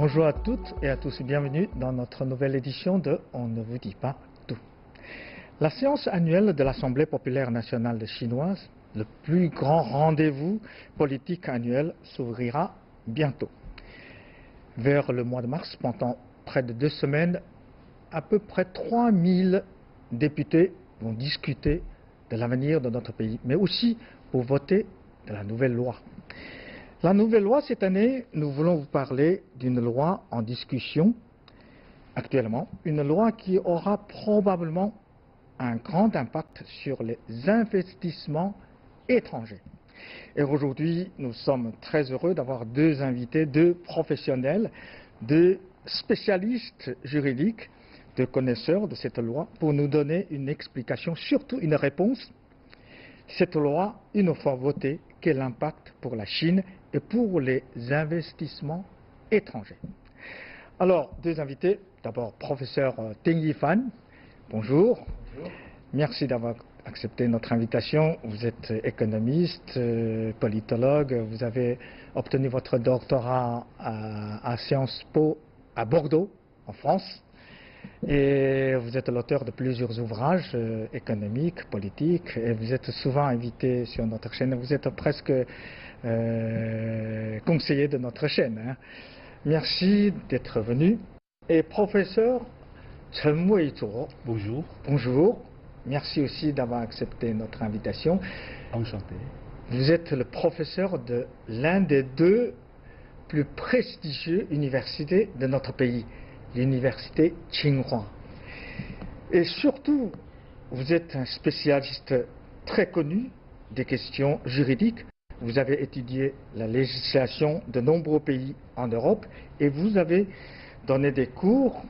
Bonjour à toutes et à tous et bienvenue dans notre nouvelle édition de On ne vous dit pas tout. La séance annuelle de l'Assemblée populaire nationale chinoise, le plus grand rendez-vous politique annuel, s'ouvrira bientôt. Vers le mois de mars, pendant près de 2 semaines, à peu près 3000 députés vont discuter de l'avenir de notre pays, mais aussi pour voter de la nouvelle loi. La nouvelle loi, cette année, nous voulons vous parler d'une loi en discussion actuellement, une loi qui aura probablement un grand impact sur les investissements étrangers. Et aujourd'hui, nous sommes très heureux d'avoir 2 invités, 2 professionnels, 2 spécialistes juridiques, 2 connaisseurs de cette loi, pour nous donner une explication, surtout une réponse. Cette loi, une fois votée, quel impact pour la Chine et pour les investissements étrangers. Alors, 2 invités. D'abord, professeur Ding Yifan. Bonjour. Bonjour. Merci d'avoir accepté notre invitation. Vous êtes économiste, politologue. Vous avez obtenu votre doctorat à Sciences Po à Bordeaux, en France. Et vous êtes l'auteur de plusieurs ouvrages économiques, politiques, et vous êtes souvent invité sur notre chaîne. Vous êtes presque conseiller de notre chaîne. Hein. Merci d'être venu. Et professeur Chen Weizhuo. Bonjour. Bonjour. Merci aussi d'avoir accepté notre invitation. Enchanté. Vous êtes le professeur de l'un des 2 plus prestigieuses universités de notre pays, l'université Tsinghua. Et surtout, vous êtes un spécialiste très connu des questions juridiques. Vous avez étudié la législation de nombreux pays en Europe et vous avez donné des cours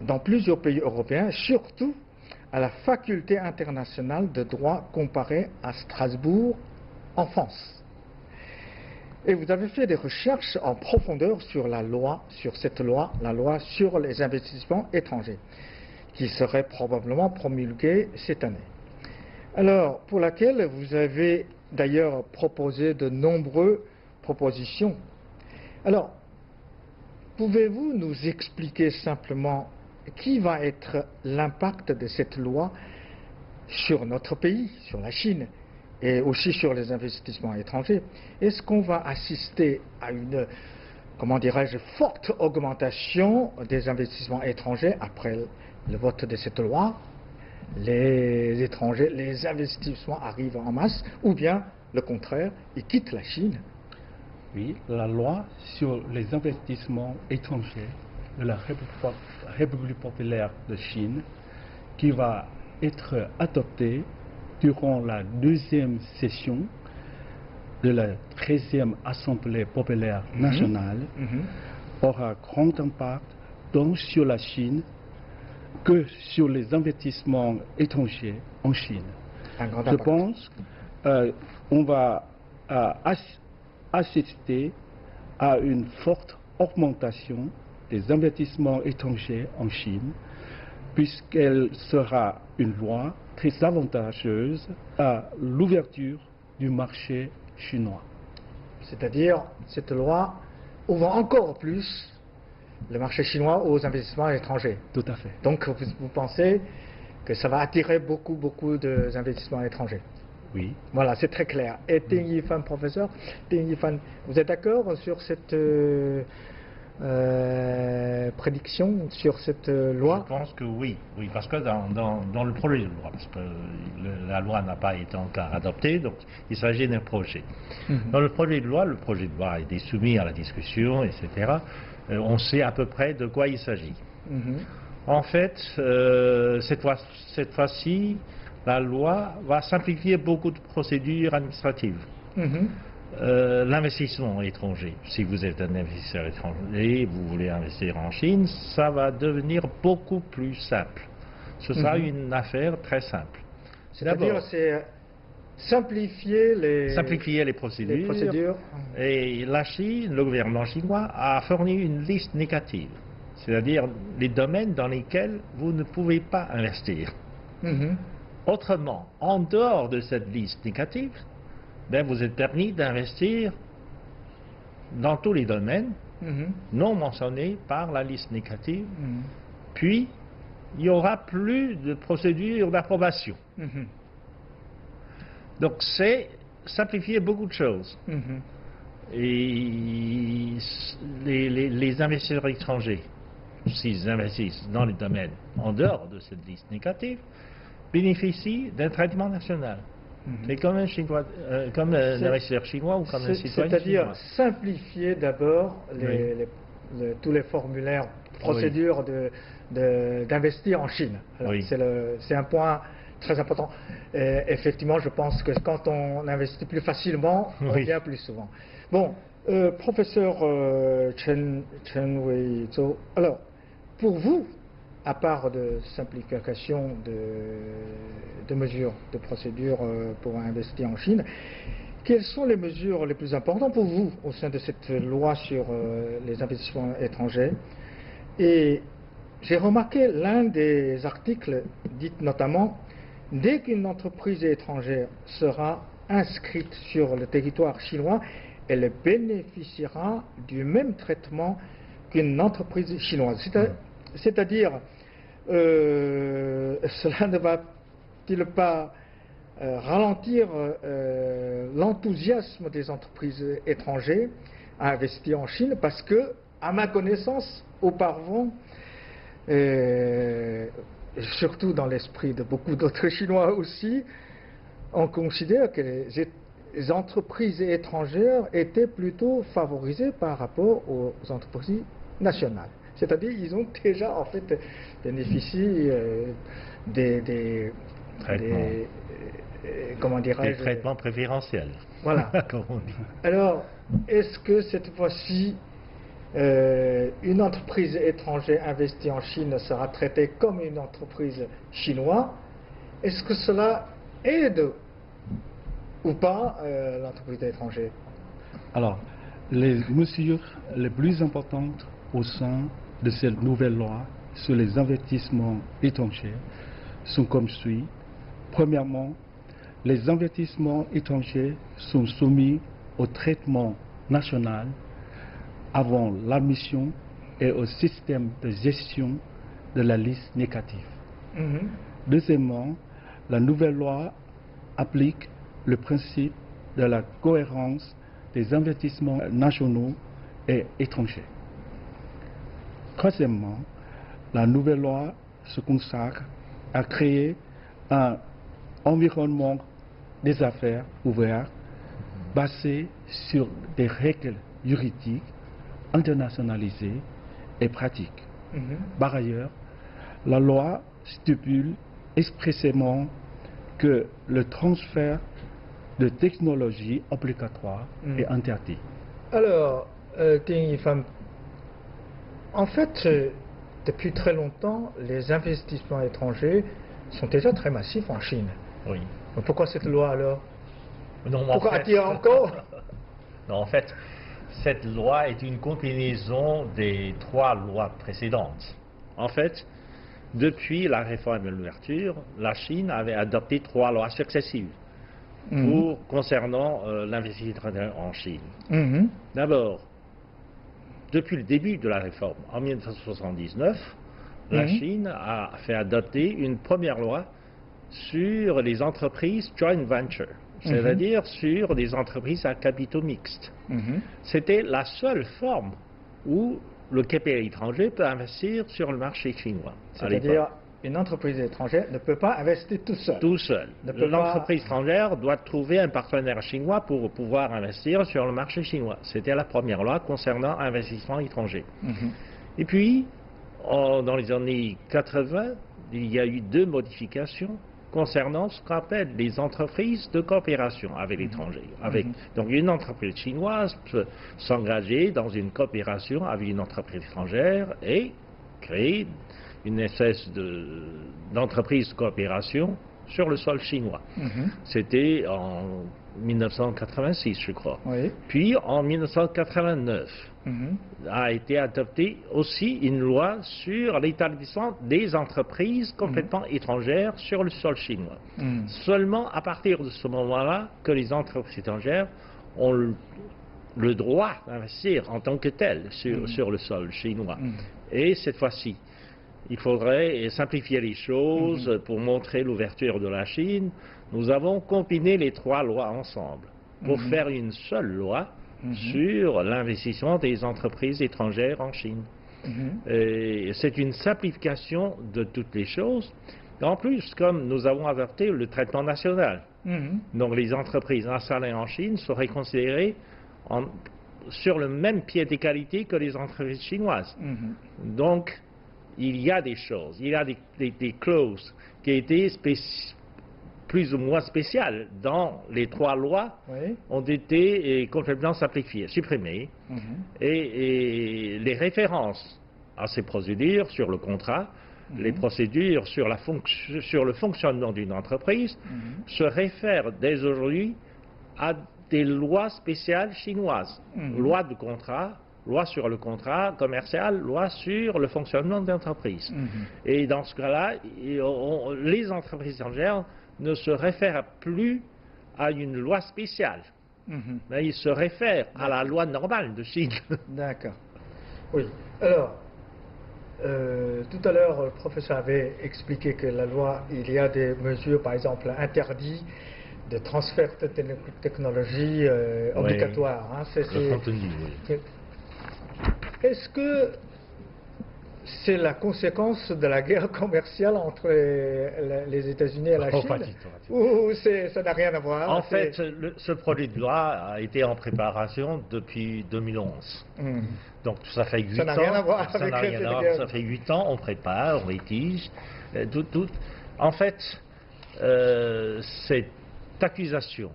dans plusieurs pays européens, surtout à la Faculté internationale de droit comparé à Strasbourg, en France. Et vous avez fait des recherches en profondeur sur la loi, sur cette loi, la loi sur les investissements étrangers, qui serait probablement promulguée cette année. Alors, pour laquelle vous avez d'ailleurs proposé de nombreuses propositions. Alors, pouvez-vous nous expliquer simplement qui va être l'impact de cette loi sur notre pays, sur la Chine, et aussi sur les investissements étrangers? Est-ce qu'on va assister à une, comment dirais-je, forte augmentation des investissements étrangers après le vote de cette loi? Les étrangers, les investissements arrivent en masse, ou bien le contraire, ils quittent la Chine? Oui, la loi sur les investissements étrangers de la République populaire de Chine, qui va être adoptée durant la 2e session de la 13e Assemblée populaire nationale, aura grand impact tant sur la Chine que sur les investissements étrangers en Chine. Je pense qu'on va assister à une forte augmentation des investissements étrangers en Chine, puisqu'elle sera une loi très avantageuse à l'ouverture du marché chinois. C'est-à-dire, cette loi ouvre encore plus le marché chinois aux investissements étrangers. Tout à fait. Donc, vous pensez que ça va attirer beaucoup d'investissements étrangers? Oui. Voilà, c'est très clair. Et Ding Yifan, professeur, Ding Yifan, vous êtes d'accord sur cette prédiction, sur cette loi? Je pense que oui, parce que dans le projet de loi, parce que la loi n'a pas été encore adoptée, donc il s'agit d'un projet. Dans le projet de loi a été soumis à la discussion, etc. On sait à peu près de quoi il s'agit. En fait, cette fois-ci, la loi va simplifier beaucoup de procédures administratives. L'investissement étranger, si vous êtes un investisseur étranger, vous voulez investir en Chine, ça va devenir beaucoup plus simple. Ce sera une affaire très simple. C'est-à-dire, c'est simplifier les procédures. Et la Chine, le gouvernement chinois a fourni une liste négative, c'est-à-dire les domaines dans lesquels vous ne pouvez pas investir. Autrement, en dehors de cette liste négative, vous êtes permis d'investir dans tous les domaines non mentionnés par la liste négative, puis il n'y aura plus de procédure d'approbation. Donc c'est simplifier beaucoup de choses. Et les investisseurs étrangers, s'ils investissent dans les domaines en dehors de cette liste négative, bénéficient d'un traitement national. C'est comme un Chinois, comme un investisseur chinois ou comme un citoyen chinois. C'est-à-dire simplifier d'abord tous les formulaires, procédures d'investir en Chine. C'est un point très important. Effectivement, je pense que quand on investit plus facilement, on vient plus souvent. Bon, professeur Chen Wei-Zhou, alors, pour vous, à part de simplification de mesures, de procédures pour investir en Chine, quelles sont les mesures les plus importantes pour vous au sein de cette loi sur les investissements étrangers? Et j'ai remarqué l'un des articles dit notamment « Dès qu'une entreprise étrangère sera inscrite sur le territoire chinois, elle bénéficiera du même traitement qu'une entreprise chinoise. » C'est-à-dire, cela ne va-t-il pas ralentir l'enthousiasme des entreprises étrangères à investir en Chine? Parce que, à ma connaissance, auparavant, surtout dans l'esprit de beaucoup d'autres Chinois aussi, on considère que les entreprises étrangères étaient plutôt favorisées par rapport aux entreprises nationales. C'est-à-dire qu'ils ont déjà en fait bénéficié des traitements préférentiels. Voilà. Comme on dit. Alors, est-ce que cette fois-ci, une entreprise étrangère investie en Chine sera traitée comme une entreprise chinoise? Est-ce que cela aide ou pas l'entreprise étrangère? Alors, les mesures les plus importantes au sein de cette nouvelle loi sur les investissements étrangers sont comme suit. Premièrement, les investissements étrangers sont soumis au traitement national avant l'admission et au système de gestion de la liste négative. Deuxièmement, la nouvelle loi applique le principe de la cohérence des investissements nationaux et étrangers. Troisièmement, la nouvelle loi se consacre à créer un environnement des affaires ouvert basé sur des règles juridiques internationalisées et pratiques. Par ailleurs, la loi stipule expressément que le transfert de technologie obligatoire est interdit. Alors, Ding Yifan, en fait, depuis très longtemps, les investissements étrangers sont déjà très massifs en Chine. Oui. Donc pourquoi cette loi alors? Non, pourquoi attire encore? Non, en fait, cette loi est une combinaison des 3 lois précédentes. En fait, depuis la réforme de l'ouverture, la Chine avait adopté 3 lois successives concernant l'investissement en Chine. D'abord, depuis le début de la réforme, en 1979, la Chine a fait adopter une première loi sur les entreprises joint venture, c'est-à-dire sur des entreprises à capitaux mixtes. C'était la seule forme où le capital étranger peut investir sur le marché chinois. C'est-à-dire, une entreprise étrangère ne peut pas investir tout seul. Tout seul. L'entreprise étrangère doit trouver un partenaire chinois pour pouvoir investir sur le marché chinois. C'était la première loi concernant l'investissement étranger. Et puis, dans les années 80, il y a eu 2 modifications concernant ce qu'on appelle les entreprises de coopération avec l'étranger. Donc une entreprise chinoise peut s'engager dans une coopération avec une entreprise étrangère et créer une espèce d'entreprise de coopération sur le sol chinois. C'était en 1986, je crois. Puis en 1989, a été adoptée aussi une loi sur l'établissement des entreprises complètement étrangères sur le sol chinois. Seulement à partir de ce moment-là que les entreprises étrangères ont le droit d'investir en tant que tel sur le sol chinois. Et cette fois-ci, il faudrait simplifier les choses pour montrer l'ouverture de la Chine. Nous avons combiné les trois lois ensemble pour faire une seule loi sur l'investissement des entreprises étrangères en Chine. C'est une simplification de toutes les choses. En plus, comme nous avons adopté le traitement national, donc les entreprises installées en Chine seraient considérées sur le même pied d'égalité que les entreprises chinoises. Donc, il y a des choses, il y a des clauses qui étaient plus ou moins spéciales dans les trois lois, ont été complètement simplifiées, supprimées, et les références à ces procédures sur le contrat, les procédures sur le fonctionnement d'une entreprise se réfèrent dès aujourd'hui à des lois spéciales chinoises, loi de contrat, loi sur le contrat commercial, loi sur le fonctionnement de l'entreprise. Et dans ce cas-là, les entreprises étrangères ne se réfèrent plus à une loi spéciale, mais ils se réfèrent à la loi normale de Chine. D'accord. Oui. Alors, tout à l'heure, le professeur avait expliqué que la loi, il y a des mesures, par exemple, interdit de transfert de technologie obligatoire. Hein, le contenu, oui. Est-ce que c'est la conséquence de la guerre commerciale entre les États-Unis et la Chine? Pas du tout. Ou ça n'a rien à voir? En fait, ce projet de loi a été en préparation depuis 2011. Donc ça fait 8 ans. Ça n'a rien à voir avec la guerre. Ça fait 8 ans, on prépare, on rédige. En fait, cette accusation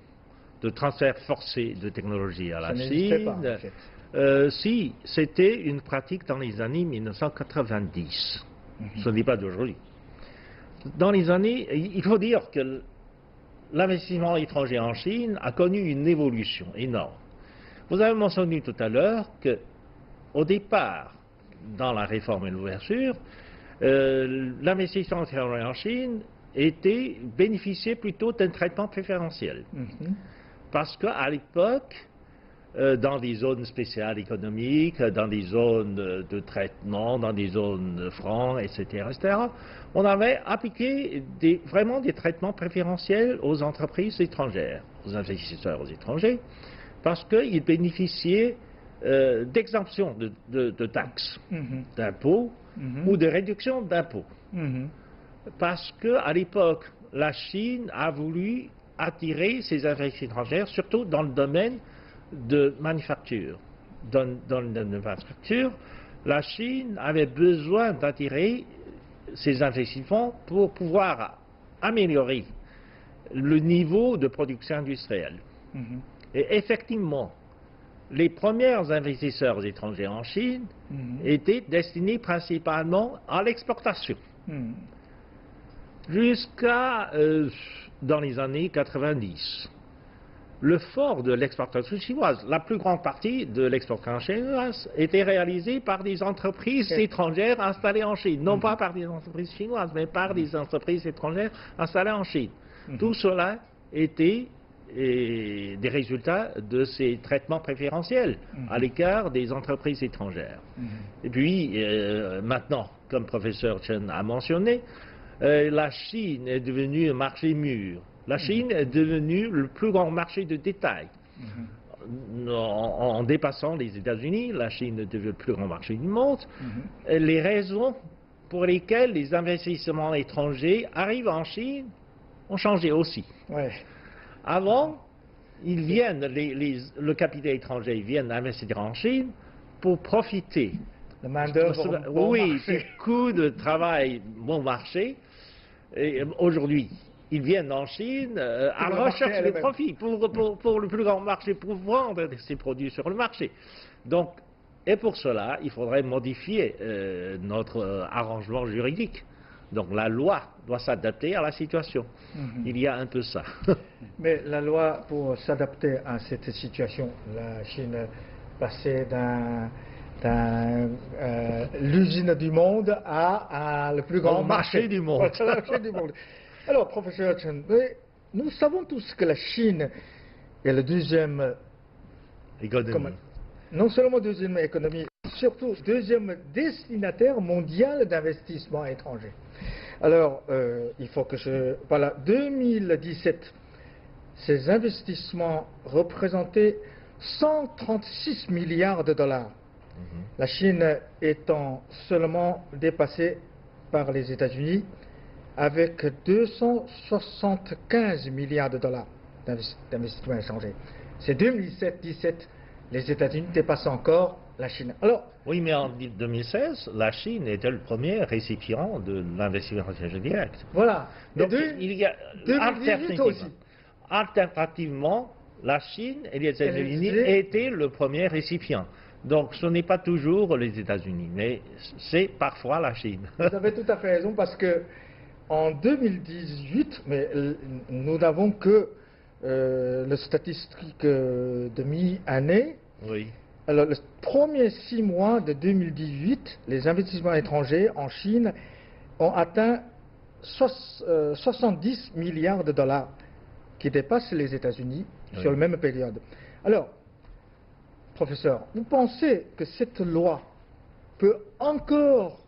de transfert forcé de technologie à la Chine, si c'était une pratique dans les années 1990, ce n'est pas d'aujourd'hui. Dans les années, il faut dire que l'investissement étranger en Chine a connu une évolution énorme. Vous avez mentionné tout à l'heure qu'au départ, dans la réforme et l'ouverture, l'investissement étranger en Chine bénéficiait plutôt d'un traitement préférentiel. Parce qu'à l'époque, dans des zones spéciales économiques, dans des zones de traitement, dans des zones francs, etc., on avait appliqué vraiment des traitements préférentiels aux entreprises étrangères, aux investisseurs étrangers, parce qu'ils bénéficiaient d'exemptions de taxes, d'impôts ou de réductions d'impôts. Parce qu'à l'époque, la Chine a voulu attirer ses investissements étrangers, surtout dans le domaine de manufacture. Dans le domaine de manufacture, la Chine avait besoin d'attirer ses investissements pour pouvoir améliorer le niveau de production industrielle. Et effectivement, les premiers investisseurs étrangers en Chine étaient destinés principalement à l'exportation. Jusqu'à dans les années 90. Le fort de l'exportation chinoise, la plus grande partie de l'exportation chinoise était réalisée par des entreprises étrangères installées en Chine. Non pas par des entreprises chinoises, mais par des entreprises étrangères installées en Chine. Tout cela était des résultats de ces traitements préférentiels à l'égard des entreprises étrangères. Et puis, maintenant, comme le professeur Chen a mentionné, la Chine est devenue un marché mûr. La Chine est devenue le plus grand marché de détail. En dépassant les États-Unis, la Chine est devenue le plus grand marché du monde. Les raisons pour lesquelles les investissements étrangers arrivent en Chine ont changé aussi. Avant, le capital étranger vient investir en Chine pour profiter. La main-d'œuvre, du coût de travail bon marché. Et aujourd'hui, ils viennent en Chine à la recherche de profit pour le plus grand marché, pour vendre ces produits sur le marché. Donc, et pour cela, il faudrait modifier notre arrangement juridique. Donc la loi doit s'adapter à la situation. Il y a un peu ça. Mais la loi, pour s'adapter à cette situation, la Chine passait l'usine du monde à le plus grand marché du monde. Alors, professeur Chen, nous savons tous que la Chine est le deuxième économie. Non seulement deuxième économie, surtout deuxième destinataire mondial d'investissement étranger. Alors, il faut que je... Voilà, 2017, ces investissements représentaient 136 milliards de dollars. La Chine étant seulement dépassée par les États-Unis avec 275 milliards de dollars d'investissements étrangers. C'est 2017, les États-Unis dépassent encore la Chine. Alors, oui, mais en 2016, la Chine était le premier récipient de l'investissement étranger direct. Voilà. Donc, il y a 2018 aussi. Alternativement, la Chine et les États-Unis étaient le premier récipient. Donc ce n'est pas toujours les États-Unis, mais c'est parfois la Chine. Vous avez tout à fait raison, parce que en 2018, mais nous n'avons que le statistique de mi-année. Oui. Alors, les premiers 6 mois de 2018, les investissements étrangers en Chine ont atteint 70 milliards de dollars, qui dépassent les États-Unis sur la même période. Alors, professeur, vous pensez que cette loi peut encore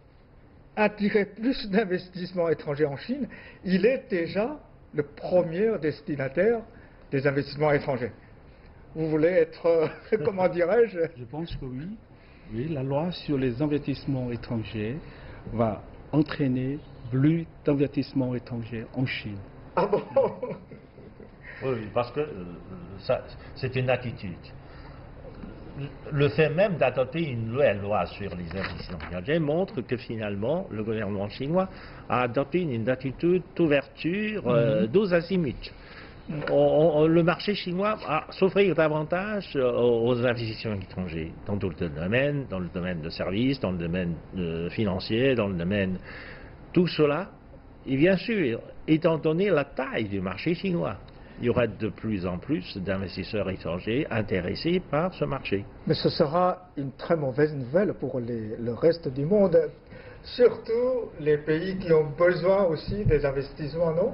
attirer plus d'investissements étrangers en Chine? Il est déjà le premier destinataire des investissements étrangers. Vous voulez être, comment dirais-je? Je pense que oui. Oui, la loi sur les investissements étrangers va entraîner plus d'investissements étrangers en Chine. Ah bon? Oui, parce que c'est une attitude. Le fait même d'adopter une nouvelle loi sur les investissements étrangers montre que finalement le gouvernement chinois a adopté une attitude d'ouverture tous azimuts. Le marché chinois s'offrir davantage aux investissements étrangers dans tout le domaine, dans le domaine de services, dans le domaine financier, dans le domaine... Tout cela, et bien sûr, étant donné la taille du marché chinois, il y aura de plus en plus d'investisseurs étrangers intéressés par ce marché. Mais ce sera une très mauvaise nouvelle pour le reste du monde, surtout les pays qui ont besoin aussi des investissements, non?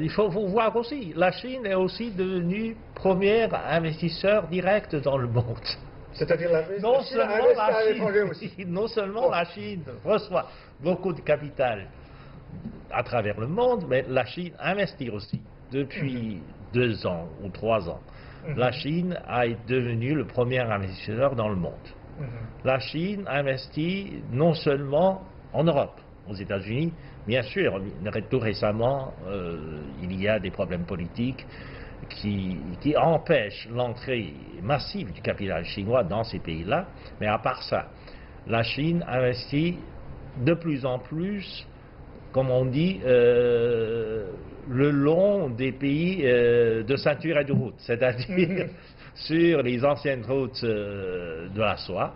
Il faut voir aussi, la Chine est aussi devenue premier investisseur direct dans le monde. C'est-à-dire la non seulement la Chine reçoit beaucoup de capital à travers le monde, mais la Chine investit aussi. Depuis 2 ans ou 3 ans, la Chine est devenue le premier investisseur dans le monde. La Chine investit non seulement en Europe, aux États-Unis, bien sûr, tout récemment, il y a des problèmes politiques qui empêchent l'entrée massive du capital chinois dans ces pays-là, mais à part ça, la Chine investit de plus en plus, comme on dit, le long des pays de ceinture et de route, c'est-à-dire sur les anciennes routes de la soie.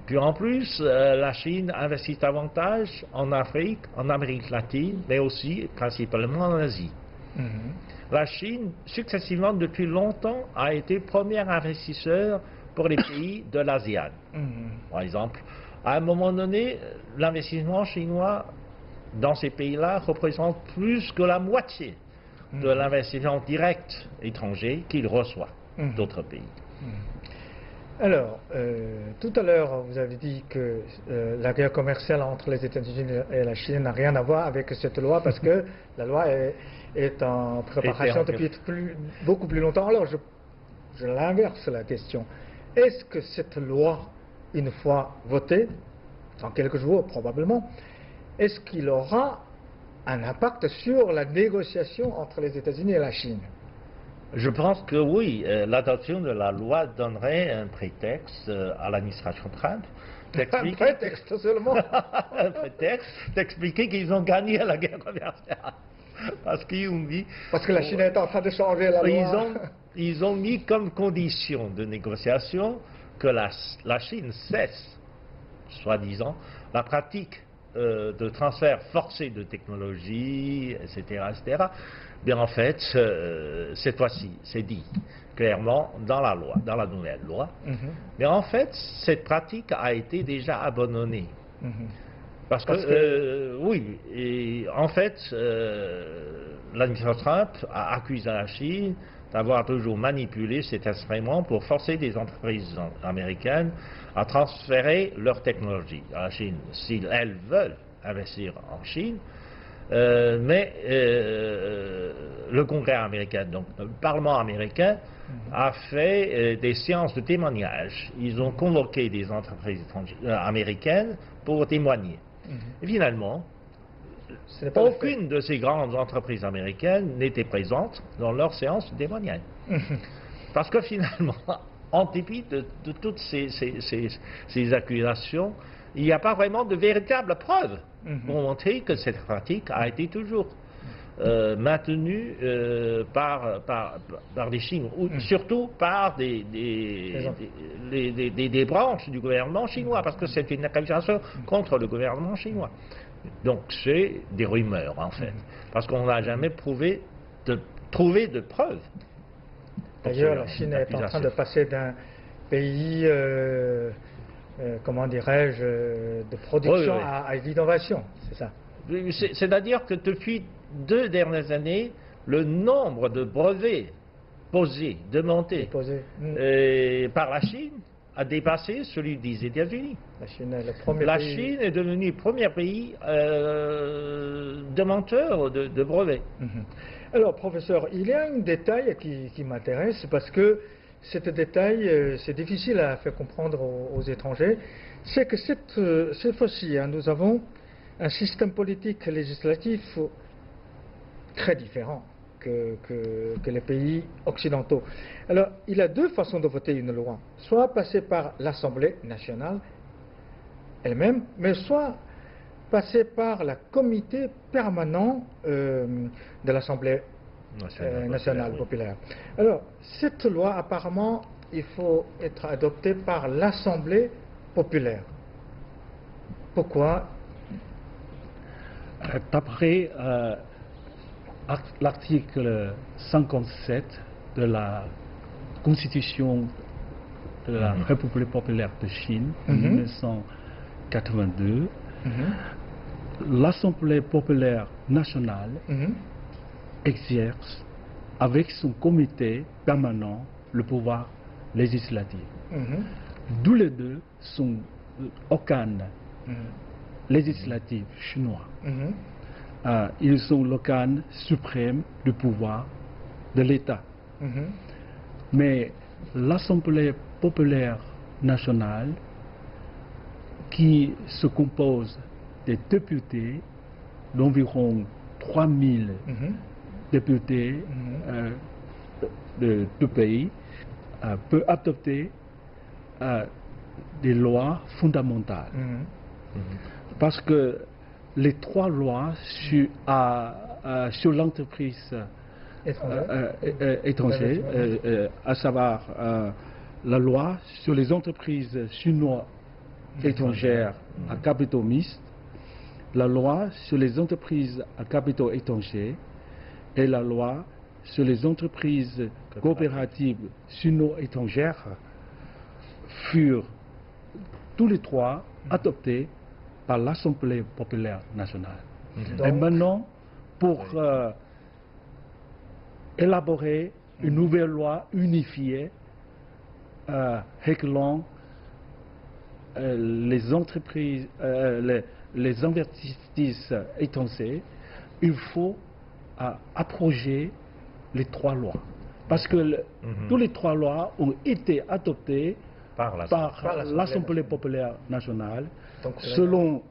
Puis en plus, la Chine investit davantage en Afrique, en Amérique latine, mais aussi principalement en Asie. La Chine, successivement, depuis longtemps, a été premier investisseur pour les pays de l'ASEAN. Par exemple, à un moment donné, l'investissement chinois dans ces pays-là représente plus que la moitié de l'investissement direct étranger qu'il reçoit d'autres pays. Alors, tout à l'heure, vous avez dit que la guerre commerciale entre les États-Unis et la Chine n'a rien à voir avec cette loi, parce que la loi est en préparation depuis beaucoup plus longtemps. Alors, je l'inverse la question. Est-ce que cette loi, une fois votée, dans quelques jours probablement, est-ce qu'il aura un impact sur la négociation entre les États-Unis et la Chine? Je pense que oui, l'adoption de la loi donnerait un prétexte à l'administration Trump. Un prétexte seulement. Un prétexte d'expliquer qu'ils ont gagné la guerre commerciale. Parce qu'ils ont dit... Parce que la Chine est en train de changer la loi. Ils ont mis comme condition de négociation que la Chine cesse, soi-disant, la pratique de transfert forcé de technologie, etc., etc. Mais en fait, cette fois-ci, c'est dit clairement dans la loi, dans la nouvelle loi. Mais en fait, cette pratique a été déjà abandonnée. Parce que oui, et en fait, l'administration Trump a accusé la Chine d'avoir toujours manipulé cet instrument pour forcer des entreprises américaines à transférer leur technologie à la Chine, si elles veulent investir en Chine. Mais le Congrès américain, donc le Parlement américain, a fait des séances de témoignage. Ils ont convoqué des entreprises américaines pour témoigner. Et finalement, aucune de ces grandes entreprises américaines n'était présente dans leur séance de témoignage. Parce que finalement, en dépit de toutes ces accusations, il n'y a pas vraiment de véritables preuves pour montrer que cette pratique a été toujours maintenue par les Chinois, ou surtout par des branches du gouvernement chinois, parce que c'est une accusation contre le gouvernement chinois. Donc c'est des rumeurs en fait, parce qu'on n'a jamais trouvé de preuves. D'ailleurs, la Chine est en train de passer d'un pays, comment dirais-je, de production à l'innovation, c'est ça? C'est-à-dire que depuis 2 dernières années, le nombre de brevets posés, demandés par la Chine a dépassé celui des États-Unis. La Chine est devenu le premier pays demandeur de brevets. Alors, professeur, il y a un détail qui m'intéresse, parce que ce détail, c'est difficile à faire comprendre aux étrangers, c'est que cette fois-ci, nous avons un système politique législatif très différent que les pays occidentaux. Alors, il y a 2 façons de voter une loi. Soit passer par l'Assemblée nationale elle-même, mais soit passer par le comité permanent de l'Assemblée nationale populaire. Alors, cette loi, apparemment, il faut être adoptée par l'Assemblée populaire. Pourquoi? D'après l'article 57 de la Constitution de la République populaire de Chine en 1982, l'Assemblée populaire nationale exerce avec son comité permanent le pouvoir législatif. D'où les deux sont organes législatifs chinois. Ils sont l'organe suprême du pouvoir de l'État. Mais l'Assemblée populaire nationale, qui se compose des députés, d'environ 3000 députés de deux pays, peut adopter des lois fondamentales. Parce que les 3 lois sur l'entreprise étrangère, à savoir la loi sur les entreprises chinoises étrangères à capitaux mixtes, la loi sur les entreprises à capitaux étrangers et la loi sur les entreprises coopératives sino-étrangères furent tous les 3 adoptés par l'Assemblée populaire nationale. Et maintenant, pour élaborer une nouvelle loi unifiée réglant les entreprises, les investissements étrangers, il faut abroger les 3 lois. Parce que tous les 3 lois ont été adoptées par l'Assemblée populaire nationale, selon,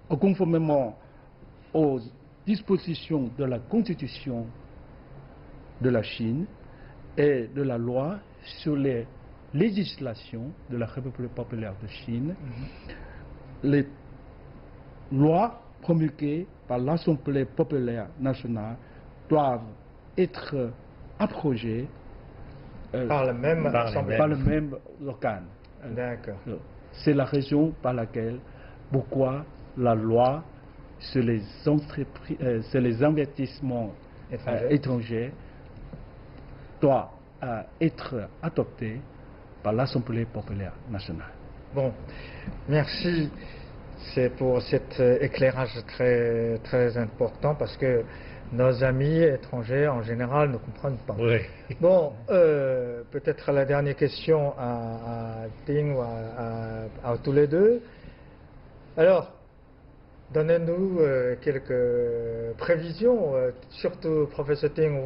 conformément aux dispositions de la Constitution de la Chine et de la loi sur les législations de la République populaire de Chine. Les lois promulguées par l'Assemblée populaire nationale doivent être abrogées par le même organe. D'accord. C'est la raison par laquelle, pourquoi la loi sur les investissements étrangers doit être adoptée par l'Assemblée populaire nationale. Bon, merci. C'est pour cet éclairage très, très important, parce que nos amis étrangers en général ne comprennent pas. Oui. Bon, peut-être la dernière question à Ting ou à tous les deux. Alors, donnez-nous quelques prévisions, surtout professeur Ting,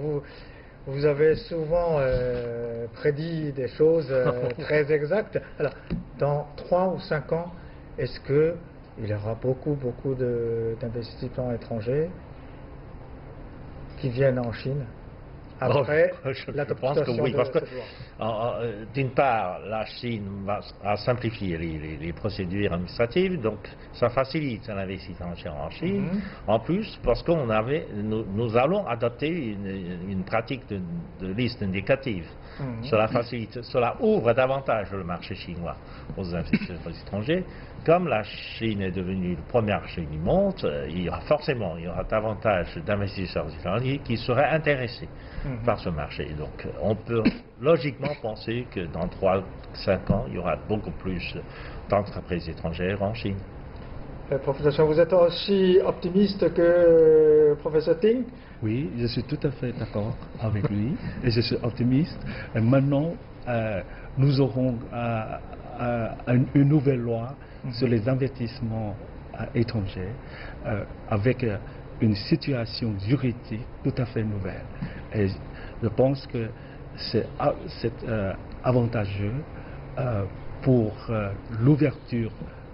vous avez souvent prédit des choses très exactes. Alors, dans 3 ou 5 ans, est-ce qu'il y aura beaucoup d'investissements étrangers qui viennent en Chine après je pense que oui, parce que d'une part, la Chine a simplifié les procédures administratives, donc ça facilite l'investissement en Chine. En plus, parce nous allons adopter une pratique de liste indicative. Cela facilite, cela ouvre davantage le marché chinois aux investisseurs étrangers. Comme la Chine est devenue le premier marché du monde, il y aura davantage d'investisseurs étrangers qui seraient intéressés par ce marché. Donc on peut logiquement penser que dans 3-5 ans, il y aura beaucoup plus d'entreprises étrangères en Chine. Professeur, vous êtes aussi optimiste que professeur Ting? Oui, je suis tout à fait d'accord avec lui et je suis optimiste. Et maintenant, nous aurons une nouvelle loi sur les investissements étrangers avec une situation juridique tout à fait nouvelle. Et je pense que c'est avantageux pour l'ouverture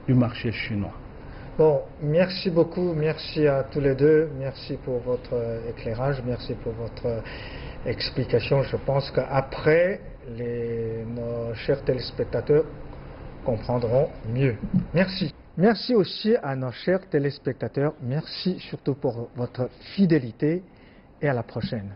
du marché chinois. Bon, merci beaucoup, merci à tous les deux, merci pour votre éclairage, merci pour votre explication. Je pense qu'après, nos chers téléspectateurs comprendront mieux. Merci. Merci aussi à nos chers téléspectateurs, merci surtout pour votre fidélité et à la prochaine.